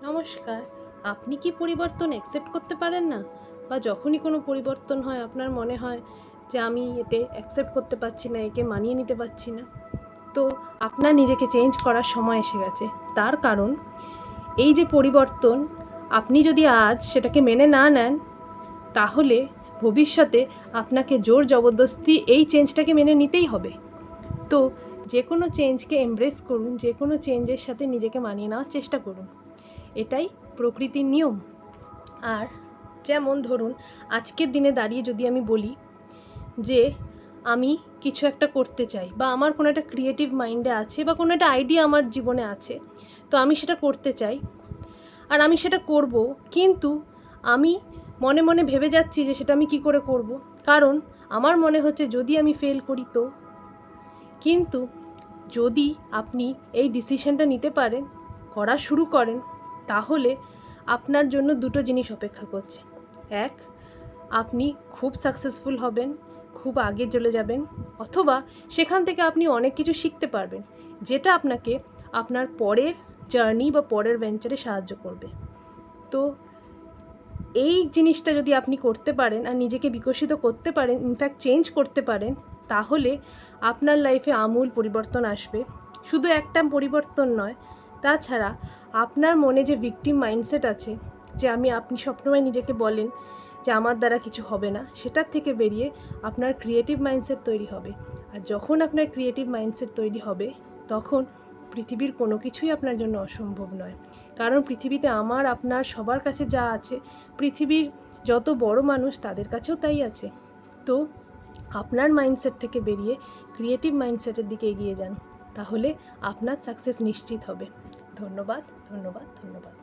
নমস্কার। আপনি কি পরিবর্তন অ্যাকসেপ্ট করতে পারেন না? বা যখনই কোনো পরিবর্তন হয় আপনার মনে হয় যে আমি এতে অ্যাকসেপ্ট করতে পারছি না, একে মানিয়ে নিতে পারছি না। তো আপনার নিজেকে চেঞ্জ করার সময় এসে গেছে। তার কারণ এই যে পরিবর্তন, আপনি যদি আজ সেটাকে মেনে না নেন, তাহলে ভবিষ্যতে আপনাকে জোর জবরদস্তি এই চেঞ্জটাকে মেনে নিতেই হবে। তো যে কোনো চেঞ্জকে এমব্রেস করুন, যে কোনো চেঞ্জের সাথে নিজেকে মানিয়ে নেওয়ার চেষ্টা করুন। এটাই প্রকৃতির নিয়ম। আর যেমন ধরুন, আজকের দিনে দাঁড়িয়ে যদি আমি বলি যে আমি কিছু একটা করতে চাই, বা আমার কোনো একটা ক্রিয়েটিভ মাইন্ডে আছে, বা কোনো একটা আইডিয়া আমার জীবনে আছে, তো আমি সেটা করতে চাই আর আমি সেটা করব, কিন্তু আমি মনে মনে ভেবে যাচ্ছি যে সেটা আমি কি করে করব, কারণ আমার মনে হচ্ছে যদি আমি ফেল করি তো। কিন্তু যদি আপনি এই ডিসিশনটা নিতে পারেন, করা শুরু করেন, তাহলে আপনার জন্য দুটো জিনিস অপেক্ষা করছে। এক, আপনি খুব সাকসেসফুল হবেন, খুব আগে চলে যাবেন, অথবা সেখান থেকে আপনি অনেক কিছু শিখতে পারবেন, যেটা আপনাকে আপনার পরের জার্নি বা পরের ভেঞ্চারে সাহায্য করবে। তো এই জিনিসটা যদি আপনি করতে পারেন আর নিজেকে বিকশিত করতে পারেন, ইনফ্যাক্ট চেঞ্জ করতে পারেন, তাহলে আপনার লাইফে আমূল পরিবর্তন আসবে। শুধু একটা পরিবর্তন নয়, তাছাড়া আপনার মনে যে ভিকটিম মাইন্ডসেট আছে, যে আপনি সবসময় নিজেকে বলেন যে আমার দ্বারা কিছু হবে না, সেটার থেকে বেরিয়ে আপনার ক্রিয়েটিভ মাইন্ডসেট তৈরি হবে। আর যখন আপনার ক্রিয়েটিভ মাইন্ডসেট তৈরি হবে, তখন পৃথিবীর কোনো কিছুই আপনার জন্য অসম্ভব নয়। কারণ পৃথিবীতে আমার আপনার সবার কাছে যা আছে, পৃথিবীর যত বড় মানুষ তাদের কাছেও তাই আছে। তো আপনার মাইন্ডসেট থেকে বেরিয়ে ক্রিয়েটিভ মাইন্ডসেটের দিকে এগিয়ে যান, তাহলে আপনার সাকসেস নিশ্চিত হবে। ধন্যবাদ, ধন্যবাদ, ধন্যবাদ।